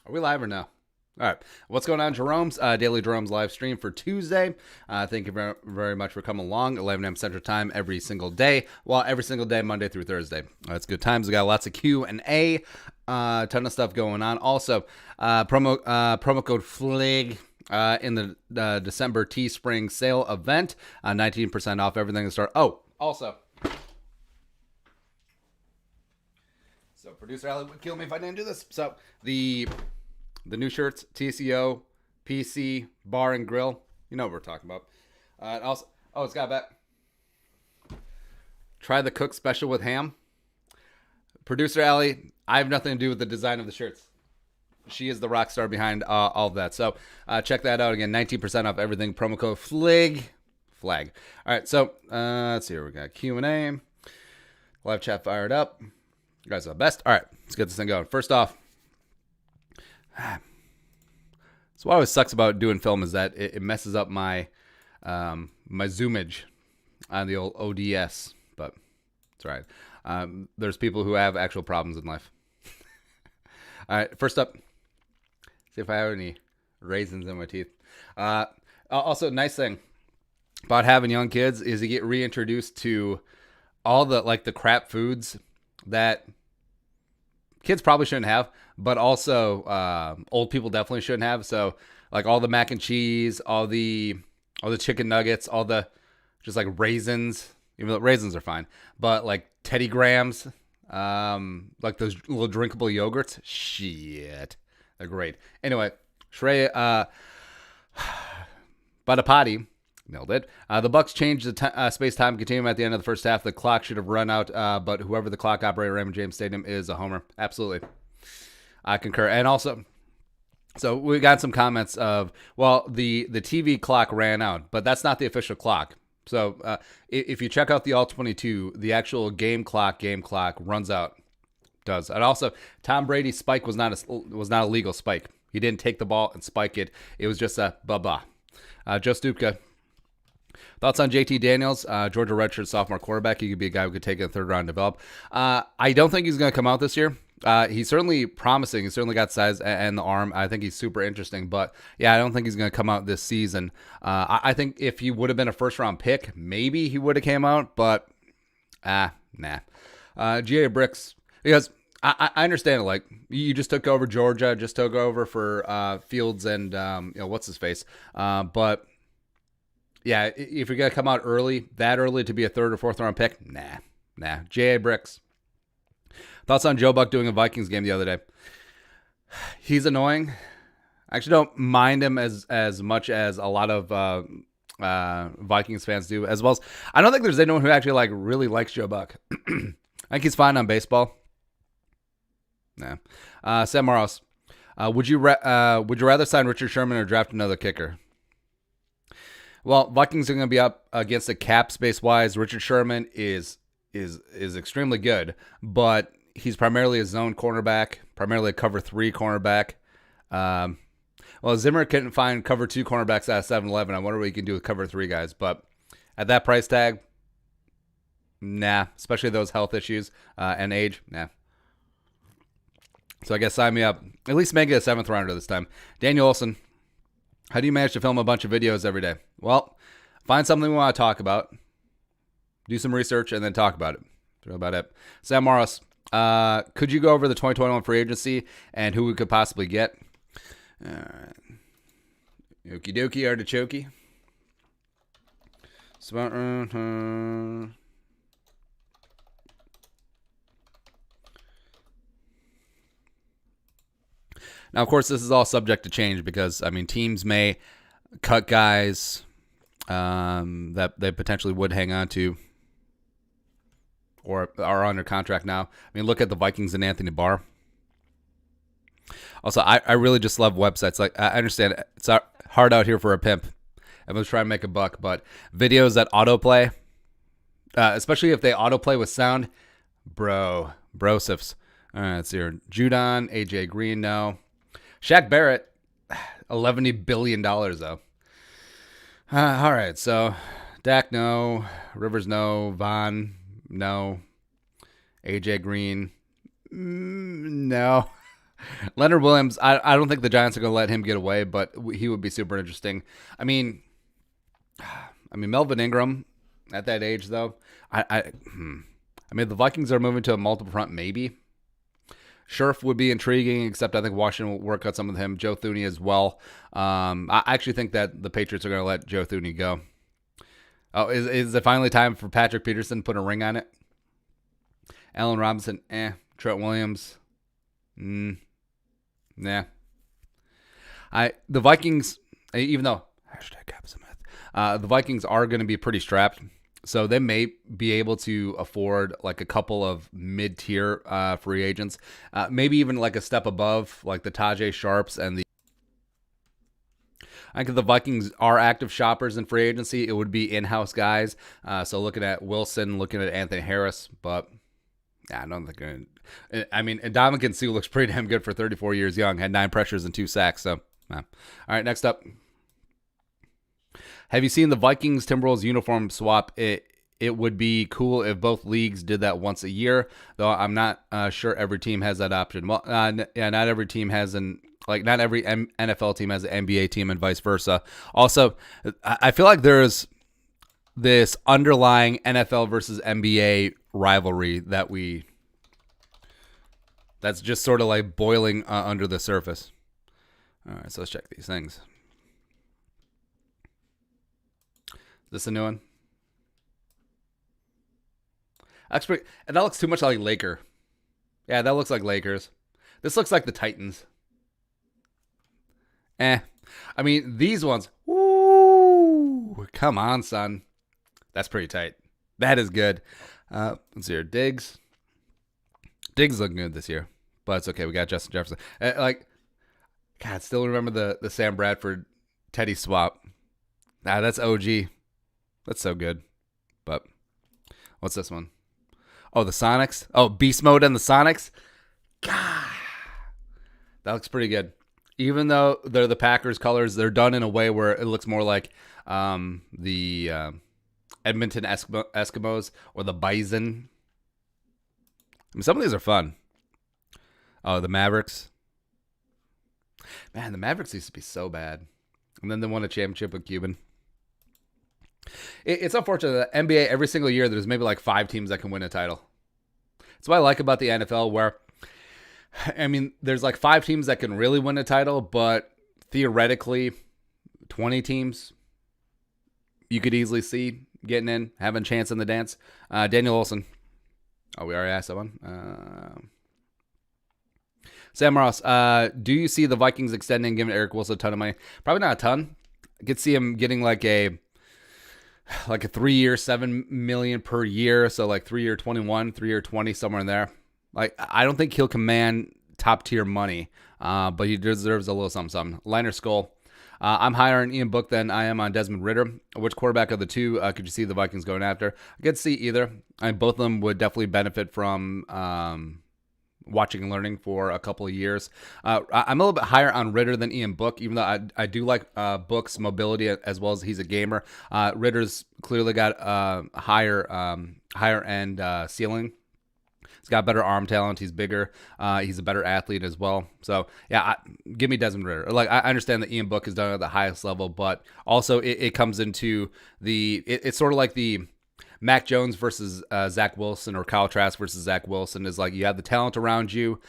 Are we live or no? All right. What's going on, Jeromes? Daily Jeromes live stream for Tuesday. Thank you very, very much for coming along. 11 a.m. Central Time every single day. Well, every single day, Monday through Thursday. That's good times. We got lots of Q&A. Ton of stuff going on. Also, promo code FLIG in the December Teespring sale event. 19% off everything to start. Oh, also. So producer Ali would kill me if I didn't do this. So the new shirts, TCO, PC, Bar and Grill. You know what we're talking about. Also, it's got back. Try the Cook special with ham. Producer Ali, I have nothing to do with the design of the shirts. She is the rock star behind all of that. So check that out again. 19% off everything. Promo code FLAG. All right, so let's see here. We got Q&A. Live chat fired up. You guys are the best. All right, let's get this thing going. First off, so what always sucks about doing film is that it messes up my my zoomage on the old ODS, but it's all right. There's people who have actual problems in life. All right, first up, see if I have any raisins in my teeth. Also, nice thing about having young kids is you get reintroduced to all the the crap foods that kids probably shouldn't have, but also old people definitely shouldn't have. So like all the mac and cheese, all the chicken nuggets, all the just like raisins, even though raisins are fine, but like Teddy Grahams, like those little drinkable yogurts, shit, they're great. Anyway, Trey, by the potty. Nailed it. The Bucs changed the space-time continuum at the end of the first half. The clock should have run out, but whoever the clock operator at Raymond James Stadium is a homer. Absolutely. I concur. And also, so we got some comments of, well, the TV clock ran out, but that's not the official clock. So if you check out the All-22, the actual game clock runs out. Does. And also, Tom Brady's spike was not a legal spike. He didn't take the ball and spike it. It was just a blah-blah. Joe Stupka. Thoughts on JT Daniels, Georgia redshirt sophomore quarterback. He could be a guy who could take a third round develop. I don't think he's going to come out this year. He's certainly promising. He's certainly got size and the arm. I think he's super interesting. But, yeah, I don't think he's going to come out this season. I think if he would have been a first-round pick, maybe he would have came out. But, nah. G.A. Bricks, because I understand it. Like, you just took over Georgia, just took over for Fields and, what's-his-face. But... yeah, if you're going to come out that early to be a third or fourth round pick, nah. J.A. Bricks. Thoughts on Joe Buck doing a Vikings game the other day? He's annoying. I actually don't mind him as much as a lot of Vikings fans do, as well as I don't think there's anyone who actually really likes Joe Buck. I think he's fine on baseball. Nah. Sam Morris. Would you rather sign Richard Sherman or draft another kicker? Well, Vikings are going to be up against the cap space wise. Richard Sherman is extremely good, but he's primarily a zone cornerback, primarily a cover 3 cornerback. Well, Zimmer couldn't find cover 2 cornerbacks at 7-Eleven. I wonder what he can do with cover 3 guys, but at that price tag, nah, especially those health issues and age, nah. So I guess sign me up. At least make it a 7th rounder this time. Daniel Olson. How do you manage to film a bunch of videos every day? Well, find something we want to talk about, do some research, and then talk about it. That's about it. Sam Morris, could you go over the 2021 free agency and who we could possibly get? All right. Okie dokie, artichoke. Now, of course, this is all subject to change because, teams may cut guys that they potentially would hang on to or are under contract now. Look at the Vikings and Anthony Barr. Also, I really just love websites. Like, I understand it's hard out here for a pimp. Everyone's trying to make a buck, but videos that autoplay, especially if they autoplay with sound, brosifs. All right, let's see here. Judon, AJ Green, no. Shaq Barrett, $11 billion, though. All right, so Dak, no. Rivers, no. Vaughn, no. AJ Green, no. Leonard Williams, I don't think the Giants are going to let him get away, but he would be super interesting. I mean, Melvin Ingram at that age, though. I mean, the Vikings are moving to a multiple front, maybe. Scherf would be intriguing, except I think Washington will work out some with him. Joe Thuney as well. I actually think that the Patriots are going to let Joe Thuney go. Oh, is it finally time for Patrick Peterson to put a ring on it? Allen Robinson, Trent Williams, nah. The Vikings, even though the Vikings are going to be pretty strapped, so they may be able to afford like a couple of mid-tier free agents, maybe even like a step above, like the Tajay Sharps and the. I think if the Vikings are active shoppers in free agency, it would be in-house guys. So looking at Wilson, looking at Anthony Harris, but I don't think. I mean, Ndamukong Suh looks pretty damn good for 34 years young. Had 9 pressures and 2 sacks. So, all right, next up. Have you seen the Vikings Timberwolves uniform swap? It would be cool if both leagues did that once a year, though I'm not sure every team has that option. Well, not every team has not every NFL team has an NBA team and vice versa. Also, I feel like there's this underlying NFL versus NBA rivalry that's just sort of like boiling under the surface. All right, so let's check these things. Is this a new one? Actually, and that looks too much like Laker. Yeah, that looks like Lakers. This looks like the Titans. I mean, these ones. Woo! Come on, son. That's pretty tight. That is good. Let's see here. Diggs looking good this year, but it's okay. We got Justin Jefferson. God, still remember the Sam Bradford Teddy swap. That's OG. That's so good. But what's this one? Oh, the Sonics. Oh, Beast Mode and the Sonics. God, that looks pretty good. Even though they're the Packers colors, they're done in a way where it looks more like the Edmonton Eskimos or the Bison. I mean, some of these are fun. Oh, the Mavericks. Man, the Mavericks used to be so bad. And then they won a championship with Cuban. It's unfortunate that NBA, every single year, there's maybe like 5 teams that can win a title. That's what I like about the NFL, where, I mean, there's like 5 teams that can really win a title, but theoretically, 20 teams you could easily see getting in, having a chance in the dance. Daniel Olsen. Oh, we already asked that one. Sam Ross, do you see the Vikings extending, giving Eric Wilson a ton of money? Probably not a ton. I could see him getting like a 3-year, $7 million per year. So like 3-year 21, 3-year 20, somewhere in there. Like, I don't think he'll command top tier money, but he deserves a little something. Liner Skull. I'm higher on Ian Book than I am on Desmond Ridder. Which quarterback of the two could you see the Vikings going after? I could see either. I mean, both of them would definitely benefit from watching and learning for a couple of years. I'm a little bit higher on Ridder than Ian Book, even though I do like Book's mobility as well as he's a gamer. Ridder's clearly got higher end ceiling. He's got better arm talent. He's bigger. He's a better athlete as well. So, yeah, give me Desmond Ridder. Like, I understand that Ian Book is done at the highest level, but also it comes into it's sort of like the Mac Jones versus Zach Wilson, or Kyle Trask versus Zach Wilson. Is like you have the talent around you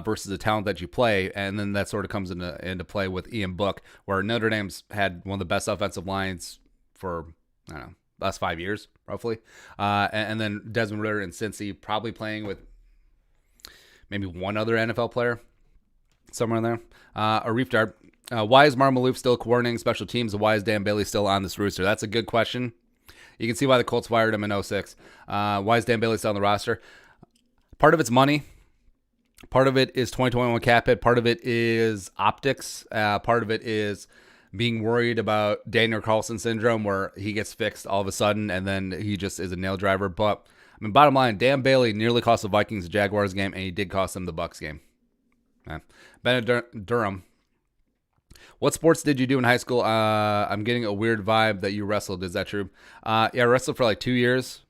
versus the talent that you play, and then that sort of comes into play with Ian Book, where Notre Dame's had one of the best offensive lines for, I don't know, last 5 years, roughly. And then Desmond Ridder and Cincy probably playing with maybe one other NFL player somewhere in there. Arif Dart, why is Mar Malouf still coordinating special teams, and why is Dan Bailey still on this roster? That's a good question. You can see why the Colts fired him in 2006. Why is Dan Bailey still on the roster? Part of it's money. Part of it is 2021 cap hit. Part of it is optics. Part of it is being worried about Daniel Carlson syndrome, where he gets fixed all of a sudden and then he just is a nail driver. But, I mean, bottom line, Dan Bailey nearly cost the Vikings the Jaguars game, and he did cost them the Bucs game. Bennett Durham. What sports did you do in high school? I'm getting a weird vibe that you wrestled. Is that true? Yeah, I wrestled for like 2 years,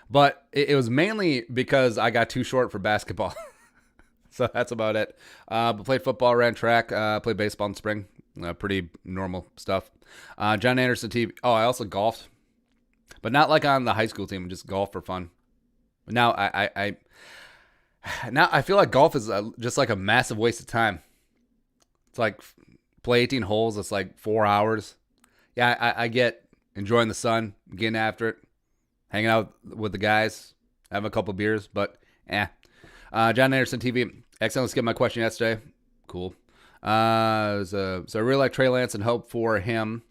but it was mainly because I got too short for basketball. So that's about it. But played football, ran track, played baseball in spring. Pretty normal stuff. John Anderson TV. Oh, I also golfed, but not like on the high school team. Just golf for fun. Now now I feel like golf is just like a massive waste of time. It's like play 18 holes. It's like 4 hours. Yeah, I get enjoying the sun, getting after it, hanging out with the guys, having a couple beers, but John Anderson TV. Excellent. Skipped my question yesterday. Cool. So I really like Trey Lance and hope for him,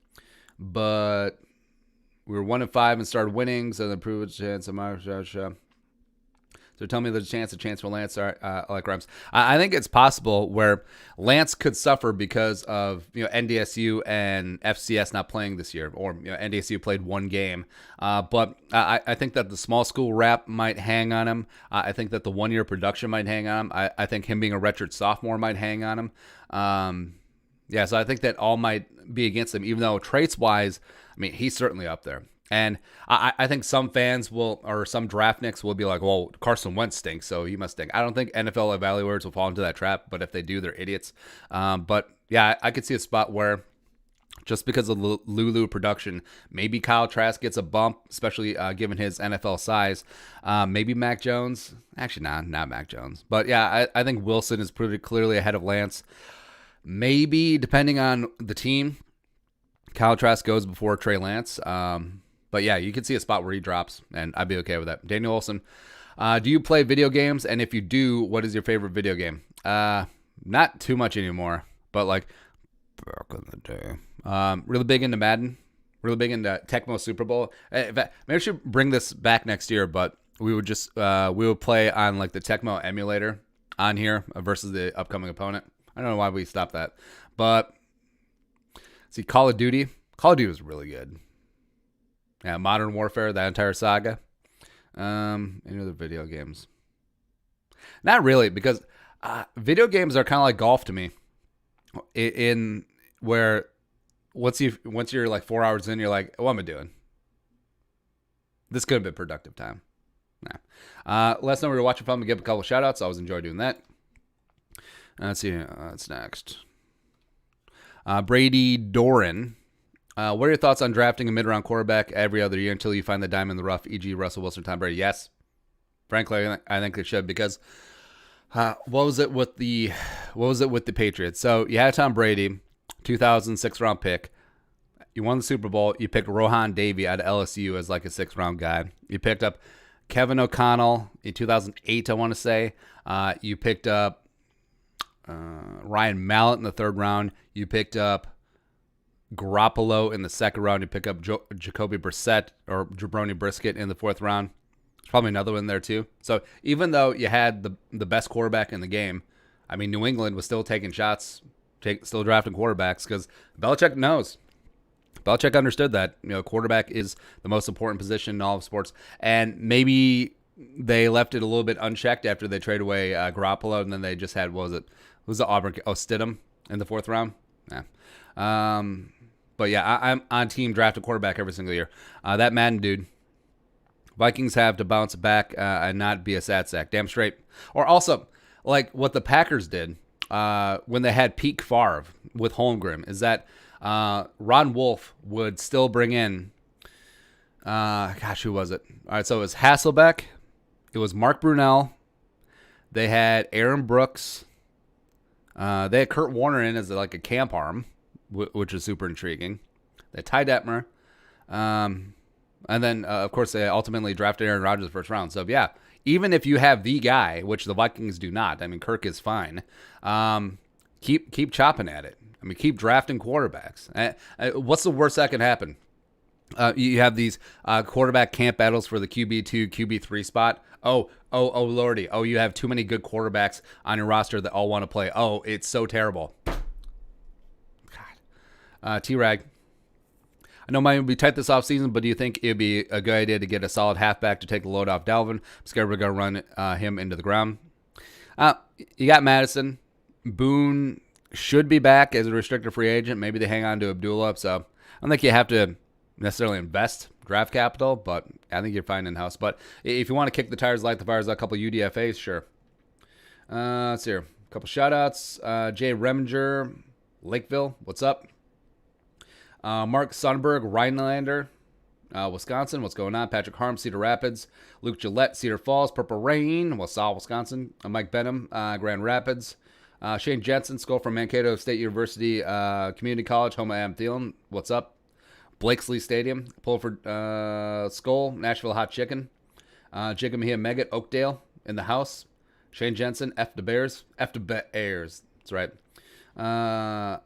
but we were 1-5 and started winning, so the prove a chance of my So tell me there's a chance for Lance. I like rhymes. I think it's possible where Lance could suffer because of NDSU and FCS not playing this year, or NDSU played one game. But I think that the small school rap might hang on him. I think that the 1 year production might hang on him. I think him being a redshirt sophomore might hang on him. So I think that all might be against him, even though traits wise, I mean, he's certainly up there. And I think some fans will, or some draftniks will be like, well, Carson Wentz stinks, so he must stink. I don't think NFL evaluators will fall into that trap, but if they do, they're idiots. But yeah, I could see a spot where just because of Lulu production, maybe Kyle Trask gets a bump, especially given his NFL size. Maybe Mac Jones. Actually, not Mac Jones. But yeah, I think Wilson is pretty clearly ahead of Lance. Maybe, depending on the team, Kyle Trask goes before Trey Lance. But yeah, you can see a spot where he drops, and I'd be okay with that. Daniel Olson, do you play video games? And if you do, what is your favorite video game? Not too much anymore, but like back in the day. Really big into Madden, really big into Tecmo Super Bowl. In fact, maybe I should bring this back next year, but we would play on like the Tecmo emulator on here versus the upcoming opponent. I don't know why we stopped that, but see, Call of Duty. Call of Duty was really good. Yeah, Modern Warfare, that entire saga. Any other video games? Not really, because video games are kind of like golf to me. In where once you're like 4 hours in, you're like, what am I doing? This could have been productive time. Nah. Last time we were watching film and give a couple of shout outs. I always enjoy doing that. Let's see. What's next? Brady Doran. What are your thoughts on drafting a mid-round quarterback every other year until you find the diamond in the rough, e.g. Russell Wilson, Tom Brady? Yes. Frankly, I think they should, because what was it with the Patriots? So you had Tom Brady, 2006 round pick. You won the Super Bowl. You picked Rohan Davey out of LSU as like a 6th round guy. You picked up Kevin O'Connell in 2008, I want to say. You picked up Ryan Mallett in the 3rd round. You picked up Garoppolo in the 2nd round. You pick up Jacoby Brissett or Jabroni Brisket in the 4th round. There's probably another one there too. So even though you had the best quarterback in the game, I mean, New England was still taking shots, still drafting quarterbacks, because Belichick knows. Belichick understood that quarterback is the most important position in all of sports, and maybe they left it a little bit unchecked after they traded away Garoppolo, and then they just had was the Auburn? Stidham in the 4th round. Yeah. But yeah, I'm on team draft a quarterback every single year. That Madden dude. Vikings have to bounce back and not be a sad sack. Damn straight. Or also, like what the Packers did when they had Pete Favre with Holmgren, is that Ron Wolf would still bring in, who was it? All right, so it was Hasselbeck. It was Mark Brunell. They had Aaron Brooks. They had Kurt Warner in as like a camp arm, which is super intriguing. They had Ty Detmer. And then, of course, they ultimately drafted Aaron Rodgers the 1st round. So, yeah, even if you have the guy, which the Vikings do not, I mean, Kirk is fine, keep chopping at it. I mean, keep drafting quarterbacks. What's the worst that can happen? You have these quarterback camp battles for the QB2, QB3 spot. Oh, Lordy. Oh, you have too many good quarterbacks on your roster that all want to play. Oh, it's so terrible. God. T-Rag. I know mine will be tight this offseason, but do you think it would be a good idea to get a solid halfback to take the load off Dalvin? I'm scared we're going to run him into the ground. You got Madison. Boone should be back as a restricted free agent. Maybe they hang on to Abdullah. So I don't think you have to necessarily invest draft capital, but I think you're fine in-house. But if you want to kick the tires, like the fires, a couple UDFAs, sure. Let's see here. A couple shout-outs. Jay Reminger, Lakeville, what's up? Mark Sonnenberg, Rhinelander, Wisconsin, what's going on? Patrick Harm, Cedar Rapids. Luke Gillette, Cedar Falls. Purple Rain, Wausau, Wisconsin. Mike Benham, Grand Rapids. Shane Jensen, Skull from Mankato State University Community College, home of Adam Thielen, what's up? Blakesley Stadium, Pulford Skull, Nashville Hot Chicken. Jacob Mejia Megat, Oakdale, in the house. Shane Jensen, F the Bears. F the Bears, that's right.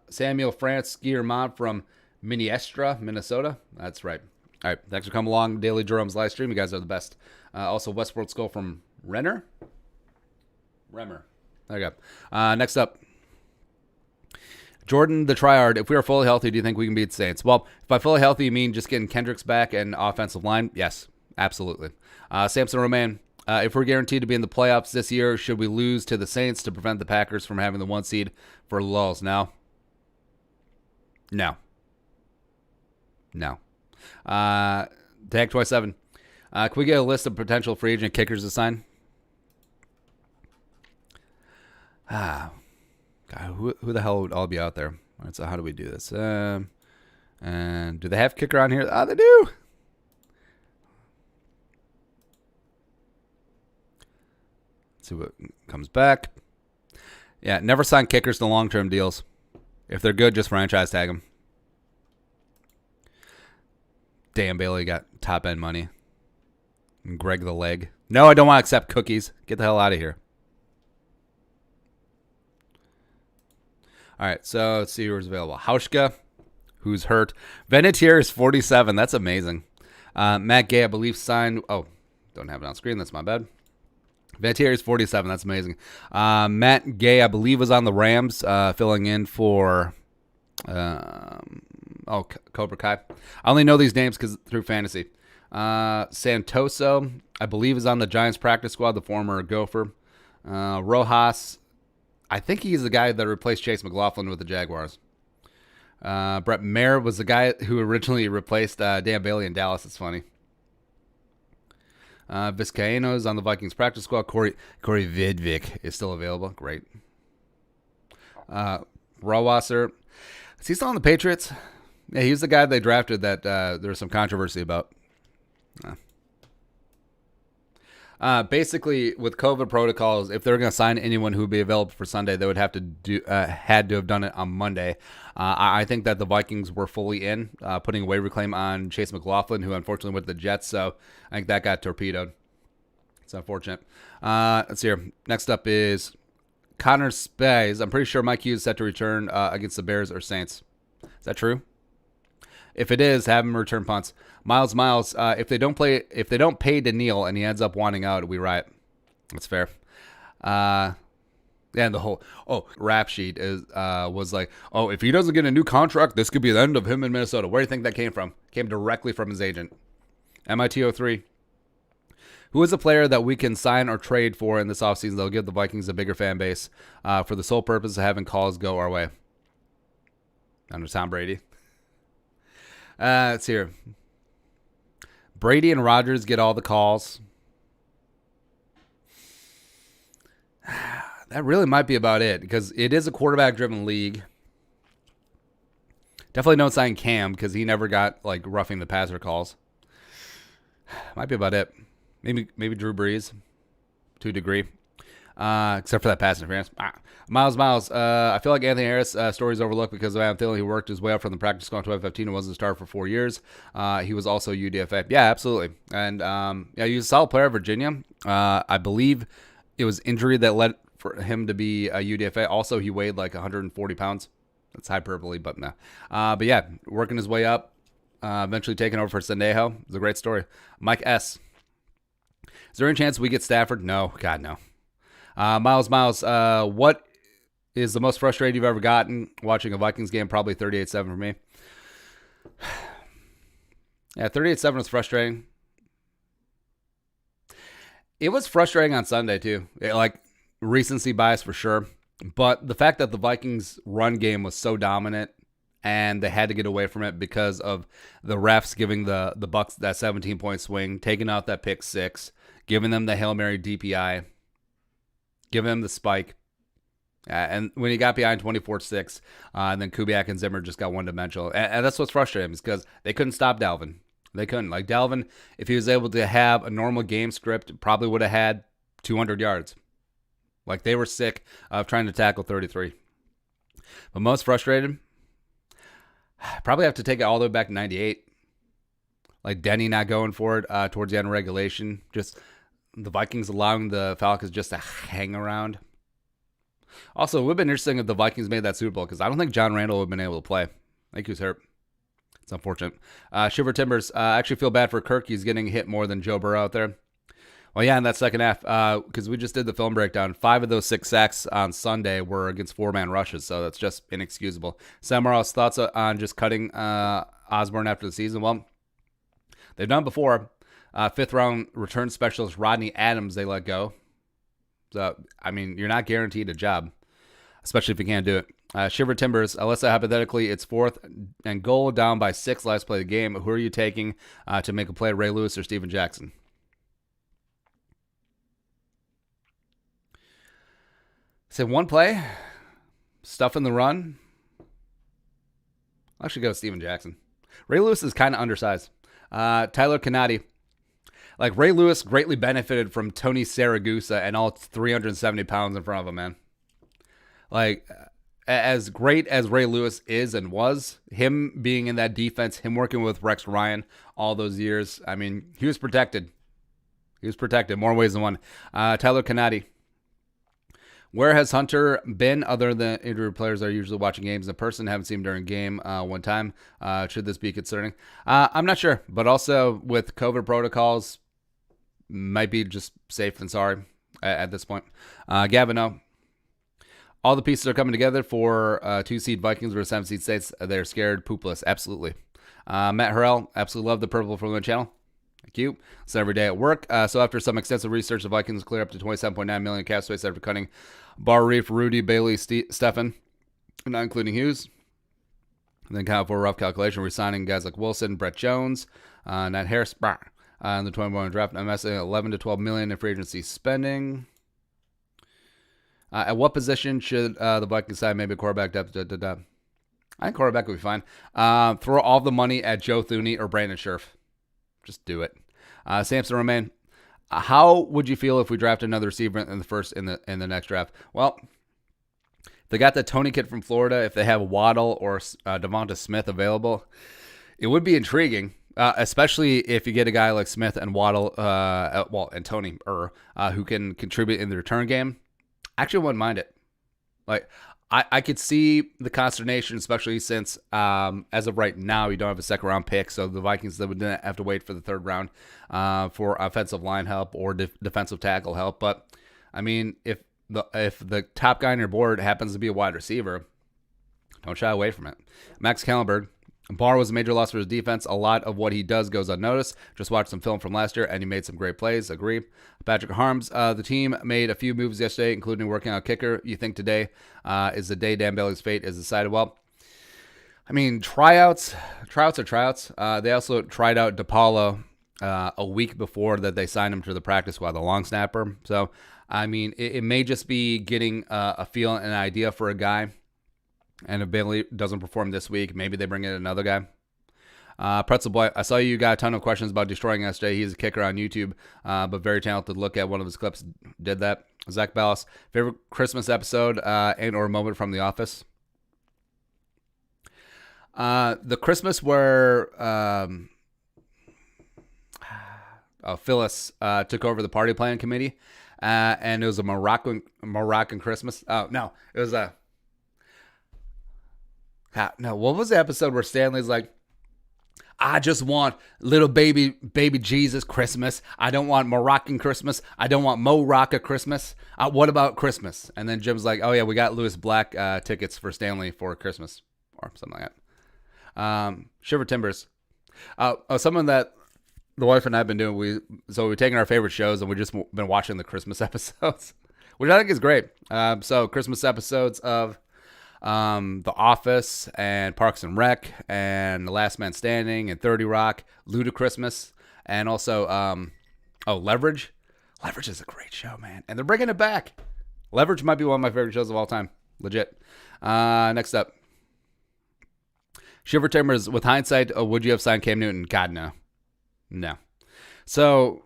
Samuel France Skier Mod from Minnesota, Minnesota. That's right. All right, thanks for coming along. Daily Jerome's live stream. You guys are the best. Also, Westworld Skull from Remmer. There you go. Next up, Jordan the Tryhard. If we are fully healthy, do you think we can beat Saints? Well, if by fully healthy you mean just getting Kendricks back and offensive line, yes, absolutely. Samson Romain. If we're guaranteed to be in the playoffs this year, should we lose to the Saints to prevent the Packers from having the 1 seed for lulls? No. Tag 27. Can we get a list of potential free agent kickers to sign? God, who the hell would all be out there? All right, so how do we do this? And do they have kicker on here? Ah, they do. Let's see what comes back. Yeah, never sign kickers to long-term deals. If they're good, just franchise tag them. Dan Bailey got top-end money. And Greg the Leg. No, I don't want to accept cookies. Get the hell out of here. All right, so let's see who's available. Hauschka, who's hurt. Venetier is 47. That's amazing. Matt Gay, I believe, signed. Oh, don't have it on screen. That's my bad. Venetier is 47. That's amazing. Matt Gay, I believe, was on the Rams, filling in for Cobra Kai. I only know these names through fantasy. Santoso, I believe, is on the Giants practice squad, the former Gopher. Rojas, I think he's the guy that replaced Chase McLaughlin with the Jaguars. Brett Mayer was the guy who originally replaced Dan Bailey in Dallas. It's funny. Vizcaíno is on the Vikings practice squad. Corey Vidvik is still available. Great. Rawasser. Is he still on the Patriots? Yeah, he's the guy they drafted that there was some controversy about. Basically, with COVID protocols, if they're going to sign anyone who would be available for Sunday, they would have to had to have done it on Monday. I think that the Vikings were fully in, putting a waiver claim on Chase McLaughlin, who unfortunately went to the Jets. So I think that got torpedoed. It's unfortunate. Let's see here. Next up is Connor Spays. I'm pretty sure Mike Hughes is set to return against the Bears or Saints. Is that true? If it is, have him return punts. Miles, if they don't pay Danielle and he ends up wanting out, we riot. That's fair. And the whole rap sheet was like, if he doesn't get a new contract, this could be the end of him in Minnesota. Where do you think that came from? Came directly from his agent. MIT03. Who is a player that we can sign or trade for in this offseason that will give the Vikings a bigger fan base for the sole purpose of having calls go our way? Under Tom Brady. Let's see here. Brady and Rodgers get all the calls. That really might be about it because it is a quarterback-driven league. Definitely don't sign Cam because he never got roughing the passer calls. Might be about it. Maybe Drew Brees to a degree. Except for that pass interference. Miles. I feel like Anthony Harris' story is overlooked because of Adam Thielen. He worked his way up from the practice squad in 2015 and wasn't a star for 4 years. He was also UDFA. Yeah, absolutely. And he was a solid player at Virginia. I believe it was injury that led for him to be a UDFA. Also, he weighed 140 pounds. That's hyperbole, but no. But yeah, working his way up, eventually taking over for Sendejo. It's a great story. Mike S. Is there any chance we get Stafford? No. God, no. Miles, what is the most frustrating you've ever gotten watching a Vikings game? Probably 38-7 for me. Yeah, 38-7 was frustrating. It was frustrating on Sunday, too. Recency bias for sure. But the fact that the Vikings run game was so dominant and they had to get away from it because of the refs giving the Bucs that 17-point swing, taking out that pick six, giving them the Hail Mary DPI, giving them the spike. And when he got behind 24-6, and then Kubiak and Zimmer just got one-dimensional. And that's what's frustrating is because they couldn't stop Dalvin. They couldn't. Like Dalvin, if he was able to have a normal game script, probably would have had 200 yards. Like they were sick of trying to tackle 33. But most frustrated, probably have to take it all the way back to 98. Like Denny not going for it towards the end of regulation. Just the Vikings allowing the Falcons just to hang around. Also, it would have been interesting if the Vikings made that Super Bowl because I don't think John Randall would have been able to play. I think he was hurt. It's unfortunate. Shiver Timbers, I actually feel bad for Kirk. He's getting hit more than Joe Burrow out there. Well, yeah, in that second half, because we just did the film breakdown, 5 of those 6 sacks on Sunday were against 4-man rushes, so that's just inexcusable. Sam Morales, thoughts on just cutting Osborne after the season? Well, they've done it before. 5th-round return specialist Rodney Adams, they let go. So, I mean, you're not guaranteed a job, especially if you can't do it. Shiver Timbers, let's say hypothetically it's 4th and goal, down by 6, last play of the game. Who are you taking to make a play, Ray Lewis or Steven Jackson? Say one play, stuff in the run. I'll actually go with Steven Jackson. Ray Lewis is kind of undersized. Tyler Canati. Like Ray Lewis greatly benefited from Tony Saragusa and all 370 pounds in front of him, man. Like, as great as Ray Lewis is and was, him being in that defense, him working with Rex Ryan all those years, I mean, he was protected. He was protected more ways than one. Tyler Canati. Where has Hunter been other than injured players that are usually watching games in person? Haven't seen him during game one time. Should this be concerning? I'm not sure, but also with COVID protocols, might be just safe than sorry at this point. Gavin, no. All the pieces are coming together for 2-seed Vikings versus 7-seed States. They're scared poopless. Absolutely. Matt Harrell, absolutely love the purple from the channel. Thank you. It's every day at work. So after some extensive research, the Vikings clear up to $27.9 million cap space after cutting Barr, Reef, Rudy, Bailey, Stephen, not including Hughes. And then kind of for a rough calculation, resigning guys like Wilson, Brett Jones, Nat Harris, in the 21 draft. I'm estimating 11 to 12 million in free agency spending. At what position should the Vikings side maybe quarterback depth? I think quarterback would be fine. Throw all the money at Joe Thuney or Brandon Scherf. Just do it. Samson Romaine, how would you feel if we draft another receiver in the next draft? Well, they got the Tony kid from Florida. If they have Waddle or Devonta Smith available, it would be intriguing, especially if you get a guy like Smith and Waddle, and Tony who can contribute in the return game. Actually, wouldn't mind it. Like, I could see the consternation, especially since, as of right now, you don't have a second-round pick, so the Vikings would have to wait for the third round for offensive line help or defensive tackle help. But, I mean, if the top guy on your board happens to be a wide receiver, don't shy away from it. Max Kellenberg. Barr was a major loss for his defense. A lot of what he does goes unnoticed. Just watched some film from last year, and he made some great plays. Agree. Patrick Harms, the team made a few moves yesterday, including working on kicker. You think today is the day Dan Bailey's fate is decided? Well, I mean, tryouts are tryouts. They also tried out DePaulo a week before that they signed him to the practice squad, the long snapper. So, I mean, it may just be getting a feel and an idea for a guy. And if Bailey doesn't perform this week, maybe they bring in another guy. Pretzel Boy, I saw you got a ton of questions about destroying SJ. He's a kicker on YouTube, but very talented. Look at one of his clips. Did that. Zach Ballas, favorite Christmas episode and or moment from The Office? The Christmas where Phyllis took over the party planning committee, and it was a Moroccan Christmas. Oh no, it was a. No, what was the episode where Stanley's like, I just want little baby Jesus Christmas. I don't want Moroccan Christmas. I don't want Morocca Christmas. What about Christmas? And then Jim's like, oh yeah, we got Lewis Black tickets for Stanley for Christmas or something like that. Shiver Timbers. Something that the wife and I have been doing. We've taken our favorite shows and we've just been watching the Christmas episodes. which I think is great. So Christmas episodes of The Office and Parks and Rec and The Last Man Standing and 30 Rock, Ludachristmas, and also Leverage. Leverage is a great show, man, and they're bringing it back. Leverage might be one of my favorite shows of all time, legit. Next up, Shiver Timbers. With hindsight, would you have signed Cam Newton? God, no. So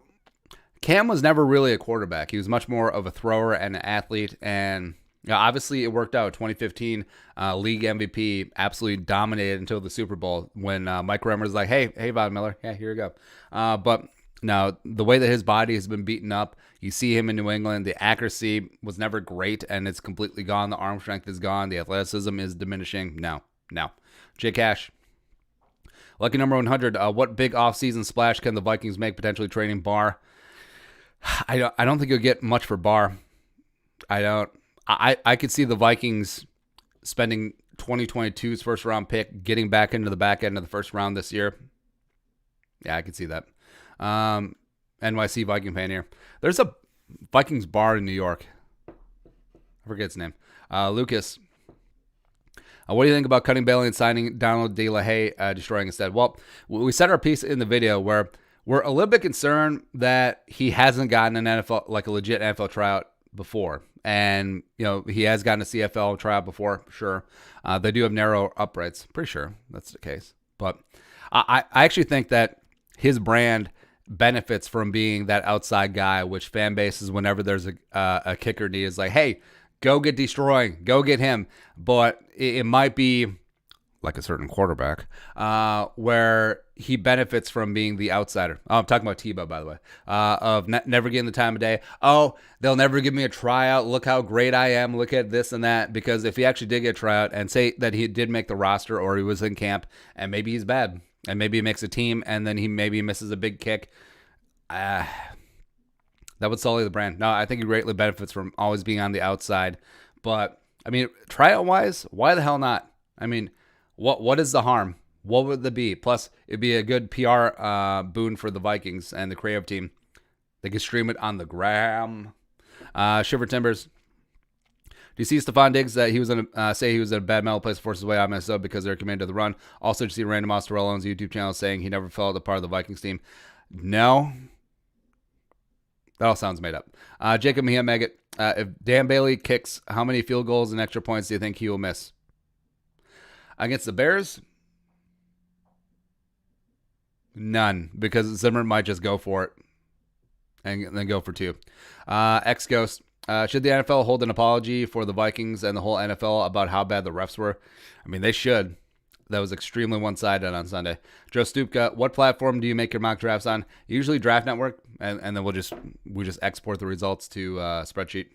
Cam was never really a quarterback. He was much more of a thrower and an athlete, and obviously it worked out. 2015 league MVP, absolutely dominated until the Super Bowl when Mike Remmer was like, hey, Von Miller, yeah, here you go. But now, the way that his body has been beaten up, you see him in New England, the accuracy was never great, and it's completely gone. The arm strength is gone. The athleticism is diminishing. No. Jay Cash. Lucky number 100. What big offseason splash can the Vikings make, potentially trading Barr? I don't think you'll get much for Barr. I could see the Vikings spending 2022's first round pick, getting back into the back end of the first round this year. Yeah, I could see that. NYC Viking fan here. There's a Vikings bar in New York. I forget its name. Lucas. What do you think about cutting Bailey and signing Donald De La Haye, destroying instead? Well, we said our piece in the video where we're a little bit concerned that he hasn't gotten an NFL, like a legit NFL tryout before. And, he has gotten a CFL tryout before, sure. They do have narrow uprights. Pretty sure that's the case. But I actually think that his brand benefits from being that outside guy, which fan bases, whenever there's a kicker need, is like, hey, go get Destroying, go get him. But it might be like a certain quarterback where he benefits from being the outsider. Oh, I'm talking about Tebow, by the way, of never getting the time of day. Oh, they'll never give me a tryout. Look how great I am. Look at this and that. Because if he actually did get a tryout and say that he did make the roster or he was in camp and maybe he's bad, and maybe he makes a team, and then he maybe misses a big kick. That would sully the brand. No, I think he greatly benefits from always being on the outside. But, tryout-wise, why the hell not? What is the harm? What would it be? Plus, it'd be a good PR boon for the Vikings and the creative team. They could stream it on the gram. Shiver Timbers. Do you see Stephon Diggs that he was in say he was in a bad mental place, forced his way out of Minnesota because they're committed to the run? Also, did you see Random Mozzarella on his YouTube channel saying he never felt a part of the Vikings team? No. That all sounds made up. Jacob Mejia Maggot. If Dan Bailey kicks, how many field goals and extra points do you think he will miss? Against the Bears? None, because Zimmer might just go for it and then go for two. X-Ghost. Should the NFL hold an apology for the Vikings and the whole NFL about how bad the refs were? They should. That was extremely one-sided on Sunday. Joe Stupka, what platform do you make your mock drafts on? Usually Draft Network, and then we just export the results to spreadsheet.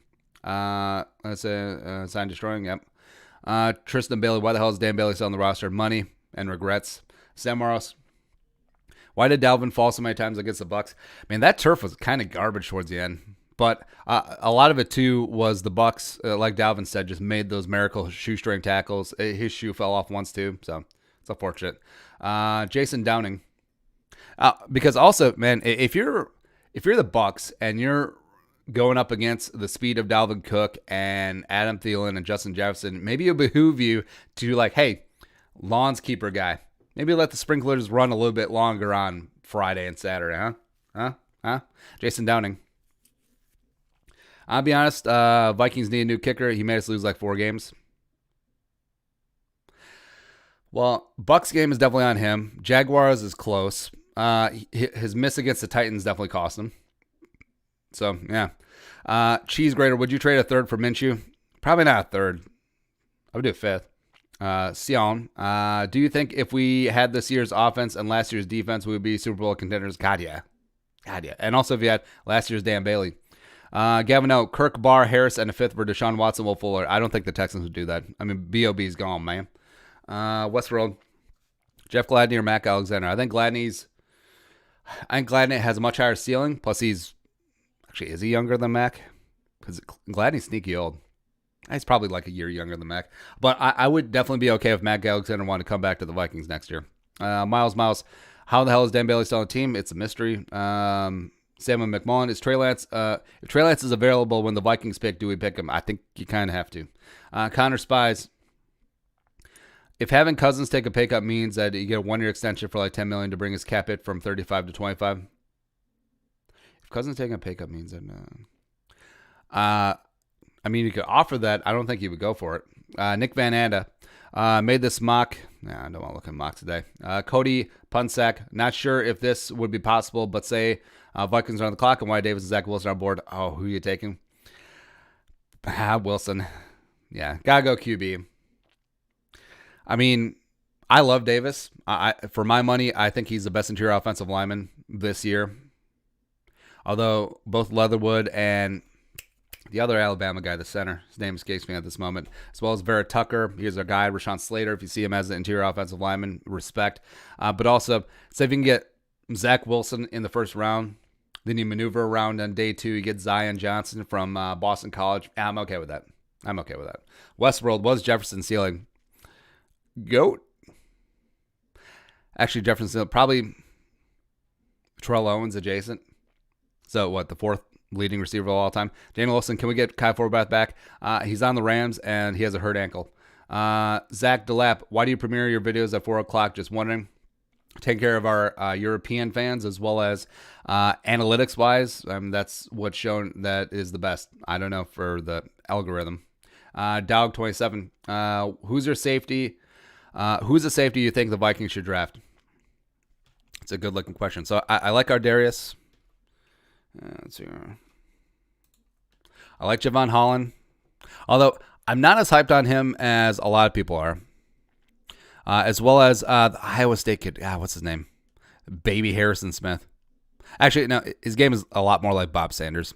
Let's say sign destroying. Yep. Tristan Bailey, why the hell is Dan Bailey still on the roster? Money and regrets. Sam Morris, why did Dalvin fall so many times against the Bucs? That turf was kind of garbage towards the end. But a lot of it, too, was the Bucs, like Dalvin said, just made those miracle shoestring tackles. His shoe fell off once, too, so it's unfortunate. Jason Downing. Because also, man, if you're the Bucs and you're going up against the speed of Dalvin Cook and Adam Thielen and Justin Jefferson, maybe it'll behoove you to, hey, lawns keeper guy, maybe let the sprinklers run a little bit longer on Friday and Saturday, huh? Jason Downing. I'll be honest, Vikings need a new kicker. He made us lose 4 games. Well, Bucs game is definitely on him. Jaguars is close. His miss against the Titans definitely cost him. So, yeah. Cheese grater, would you trade a third for Minshew? Probably not a third. I would do a fifth. Sion, do you think if we had this year's offense and last year's defense, we would be Super Bowl contenders? God, yeah. And also if you had last year's Dan Bailey. Gavin O, Kirk, Barr, Harris, and a fifth for Deshaun Watson, Will Fuller. I don't think the Texans would do that. B.O.B.'s gone, man. Westworld, Jeff Gladney or Mac Alexander. I think Gladney has a much higher ceiling. Plus, is he younger than Mac? Because Gladney's sneaky old. He's probably a year younger than Mac. But I would definitely be okay if Mac Alexander wanted to come back to the Vikings next year. Miles, how the hell is Dan Bailey still on the team? It's a mystery. Sam and McMullen, is Trey Lance, if Trey Lance is available when the Vikings pick, do we pick him? I think you kind of have to. Connor Spies, if having Cousins take a pay cut means that you get a 1-year extension for like $10 million to bring his cap hit from 35 to 25. If Cousins taking a pay cut means that, I mean, you could offer that. I don't think he would go for it. Nick Van Anda made this mock. Nah, I don't want to look at mock today. Cody Punsack, not sure if this would be possible, but say Vikings are on the clock and Wyatt Davis and Zach Wilson are on board. Oh, who are you taking? Wilson. Yeah, gotta go QB. I mean, I love Davis. For my money, I think he's the best interior offensive lineman this year. Although both Leatherwood and the other Alabama guy, the center, his name escapes me at this moment, as well as Vera Tucker. Here's our guy, Rashawn Slater. If you see him as an interior offensive lineman, respect. But also, say if you can get Zach Wilson in the first round, then you maneuver around on day 2. You get Zion Johnson from Boston College. I'm okay with that. Westworld was Jefferson ceiling. GOAT. Actually, Jefferson probably Terrell Owens adjacent. So what, the 4th leading receiver of all time? Daniel Wilson, can we get Kai Forbath back? He's on the Rams, and he has a hurt ankle. Zach DeLapp, why do you premiere your videos at 4 o'clock? Just wondering. Take care of our European fans as well as analytics-wise. That's what's shown that is the best. I don't know for the algorithm. Dog27, who's your safety? Who's the safety you think the Vikings should draft? It's a good-looking question. So I like our Darius. Let's see. I like Javon Holland, although I'm not as hyped on him as a lot of people are. As well as the Iowa State kid. What's his name? Baby Harrison Smith. Actually, no, his game is a lot more like Bob Sanders.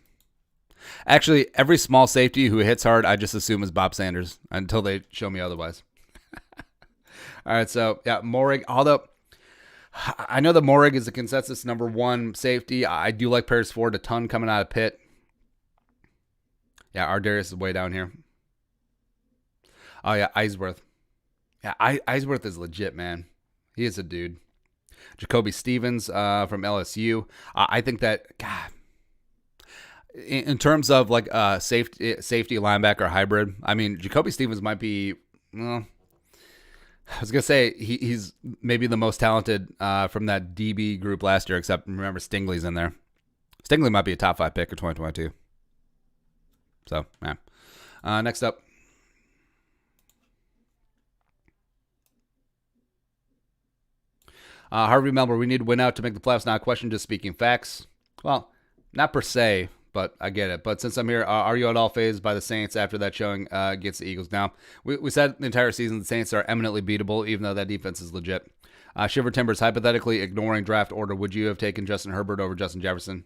Actually, every small safety who hits hard, I just assume is Bob Sanders until they show me otherwise. All right, so yeah, Morig. Although I know that Morig is the consensus number 1 safety. I do like Paris Ford a ton coming out of Pitt. Yeah, our Darius is way down here. Oh yeah, Eisworth. Yeah, Eisworth is legit, man. He is a dude. Jacoby Stevens from LSU. I think that, God, in terms of like safety linebacker hybrid, I mean, Jacoby Stevens might be, well, I was going to say he's maybe the most talented from that DB group last year, except remember Stingley's in there. Stingley might be a top 5 pick of 2022. So, yeah. Next up. Harvey Melber, we need to win out to make the playoffs. Not a question, just speaking facts. Well, not per se, but I get it. But since I'm here, are you at all fazed by the Saints after that showing against the Eagles? Now, we said the entire season the Saints are eminently beatable, even though that defense is legit. Shiver Timbers, hypothetically ignoring draft order, would you have taken Justin Herbert over Justin Jefferson?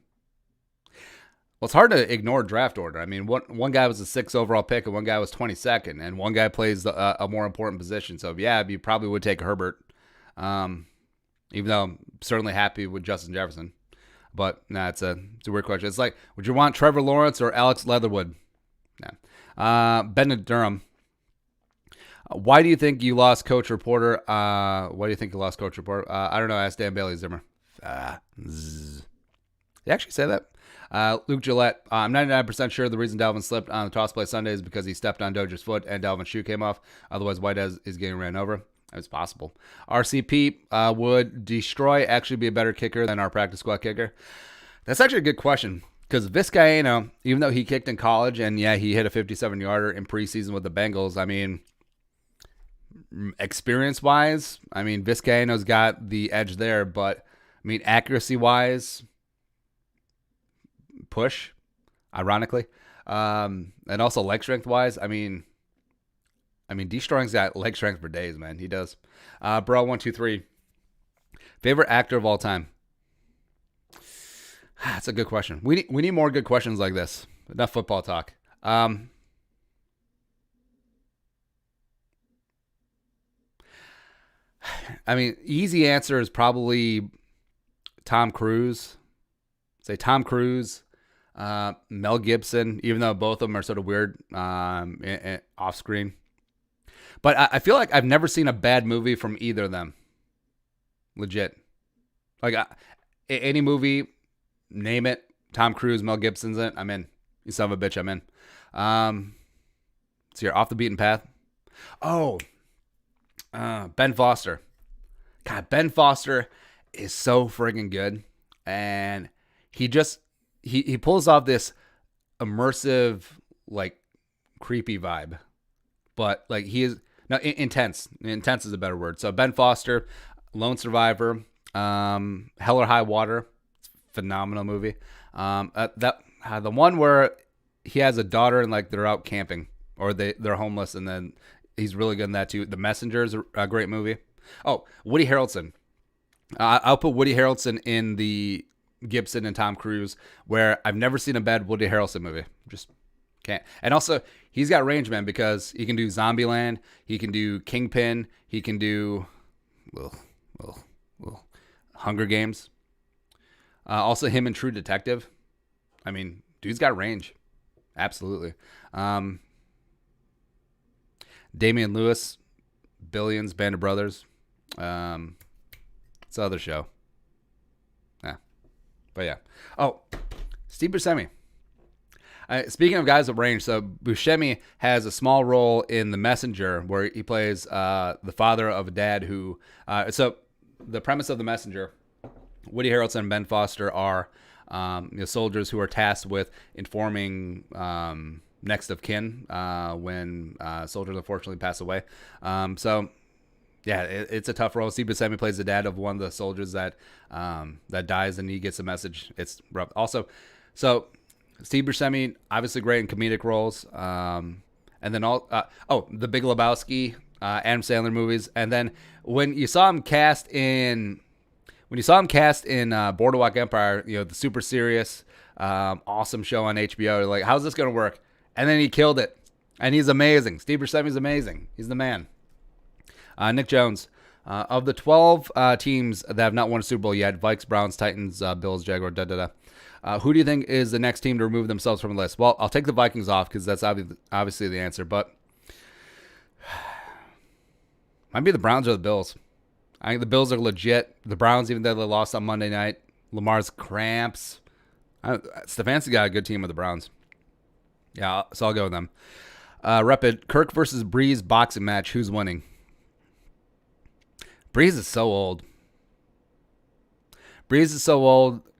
Well, it's hard to ignore draft order. I mean, one guy was a 6th overall pick, and one guy was 22nd, and one guy plays a more important position. So, yeah, you probably would take Herbert. Even though I'm certainly happy with Justin Jefferson. But, it's a weird question. It's like, would you want Trevor Lawrence or Alex Leatherwood? Bennett Durham. Why do you think you lost Coach Reporter? I don't know. Ask Dan Bailey Zimmer. Did you actually say that? Luke Gillette. I'm 99% sure the reason Dalvin slipped on the toss play Sunday is because he stepped on Doja's foot and Dalvin's shoe came off. Otherwise, White is getting ran over. It's possible. RCP, would Destroy actually be a better kicker than our practice squad kicker? That's actually a good question because Vizcaino, even though he kicked in college and, yeah, he hit a 57-yarder in preseason with the Bengals, I mean, experience-wise, I mean, Vizcaino's got the edge there, but, I mean, accuracy-wise, push, ironically, and also leg strength-wise, I mean, Destroying's got leg strength for days, man. He does. Bro123. Favorite actor of all time? That's a good question. We need more good questions like this. Enough football talk. I mean, easy answer is probably Tom Cruise. Say Tom Cruise, Mel Gibson, even though both of them are sort of weird off screen. But I feel like I've never seen a bad movie from either of them. Legit. Like, any movie, name it, Tom Cruise, Mel Gibson's in it. I'm in. You son of a bitch, I'm in. So you're off the beaten path. Oh, Ben Foster. God, Ben Foster is so friggin' good. And he pulls off this immersive, like, creepy vibe. But, like, he is, no, intense. Intense is a better word. So Ben Foster, Lone Survivor, Hell or High Water. Phenomenal movie. The one where he has a daughter and, like, they're out camping. Or they're homeless, and then he's really good in that, too. The Messenger is a great movie. Oh, Woody Harrelson. I'll put Woody Harrelson in the Gibson and Tom Cruise, where I've never seen a bad Woody Harrelson movie. Just can't. And also, he's got range, man, because he can do Zombieland, he can do Kingpin, he can do Hunger Games. Also, him in True Detective. I mean, dude's got range. Absolutely. Damian Lewis, Billions, Band of Brothers. It's another show. Yeah. But yeah. Oh, Steve Buscemi. Speaking of guys with range, so Buscemi has a small role in The Messenger where he plays the father of a dad who... so the premise of The Messenger, Woody Harrelson and Ben Foster are soldiers who are tasked with informing next of kin when soldiers unfortunately pass away. So... yeah, it's a tough role. Steve Buscemi plays the dad of one of the soldiers that dies, and he gets a message. It's rough. Also, so Steve Buscemi, obviously great in comedic roles. And then The Big Lebowski, Adam Sandler movies. And then when you saw him cast in Boardwalk Empire, the super serious, awesome show on HBO, like, how's this going to work? And then he killed it. And he's amazing. Steve Buscemi's amazing. He's the man. Nick Jones. Of the 12 teams that have not won a Super Bowl yet, Vikes, Browns, Titans, Bills, Jaguars, who do you think is the next team to remove themselves from the list? Well, I'll take the Vikings off because that's obviously the answer, but might be the Browns or the Bills. I think the Bills are legit. The Browns, even though they lost on Monday night, Lamar's cramps. Stefanski got a good team with the Browns. Yeah, so I'll go with them. Rapid, Kirk versus Brees boxing match. Who's winning? Brees is so old.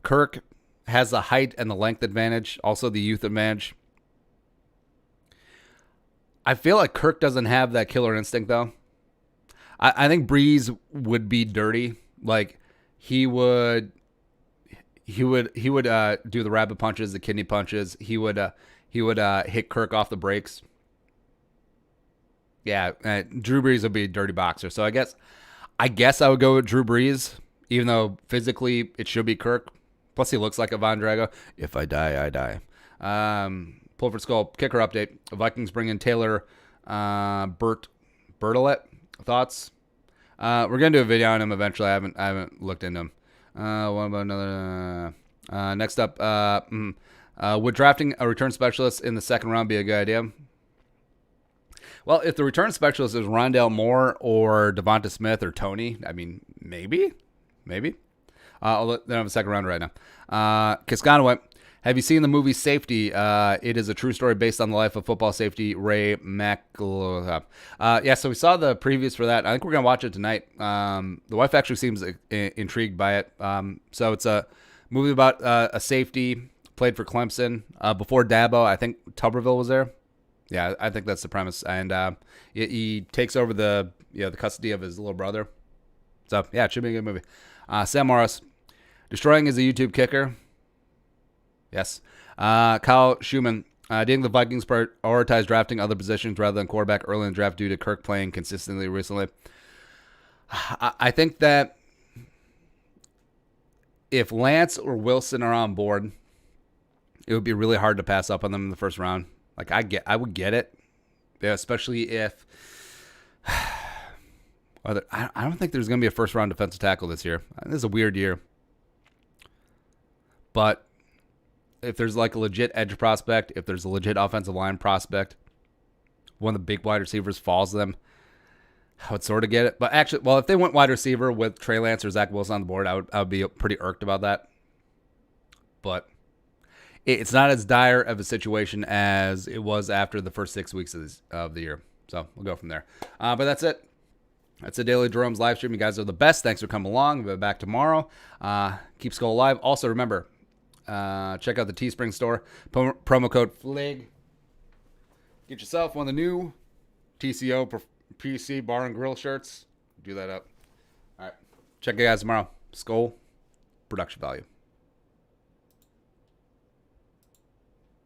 Kirk has the height and the length advantage, also the youth advantage. I feel like Kirk doesn't have that killer instinct, though. I think Brees would be dirty. Like, he would do the rabbit punches, the kidney punches. He would hit Kirk off the brakes. Yeah, Drew Brees would be a dirty boxer. So I guess I would go with Drew Brees, even though physically it should be Kirk. Plus, he looks like a Von Drago. If I die, I die. Pulford Skull, kicker update. Vikings bring in Taylor Bertolet. Thoughts? We're going to do a video on him eventually. I haven't looked into him. What about another? Next up, would drafting a return specialist in the second round be a good idea? Well, if the return specialist is Rondale Moore or Devonta Smith or Tony, I mean, maybe. I'll let them have a second round right now. Kiskanaway, have you seen the movie Safety? It is a true story based on the life of football safety Ray McLaughlin. Yeah, so we saw the previews for that. I think we're going to watch it tonight. The wife actually seems intrigued by it. So it's a movie about a safety, played for Clemson. Before Dabo, I think Tuberville was there. Yeah, I think that's the premise. And he takes over the custody of his little brother. So, yeah, it should be a good movie. Sam Morris, destroying is a YouTube kicker. Yes. Kyle Schumann, do you think the Vikings prioritize drafting other positions rather than quarterback early in the draft due to Kirk playing consistently recently? I think that if Lance or Wilson are on board, it would be really hard to pass up on them in the first round. Like, I would get it, yeah, especially if I don't think there's going to be a first round defensive tackle this year. This is a weird year, but if there's like a legit edge prospect, if there's a legit offensive line prospect, one of the big wide receivers falls to them, I would sort of get it. But actually, well, if they went wide receiver with Trey Lance or Zach Wilson on the board, I would be pretty irked about that. But it's not as dire of a situation as it was after the first 6 weeks of the year. So we'll go from there. But that's it. That's the Daily Jerome's live stream. You guys are the best. Thanks for coming along. We'll be back tomorrow. Keep Skull alive. Also, remember, check out the Teespring store. Promo code FLIG. Get yourself one of the new TCO PC Bar and Grill shirts. Do that up. All right. Check you guys tomorrow. Skull, production value.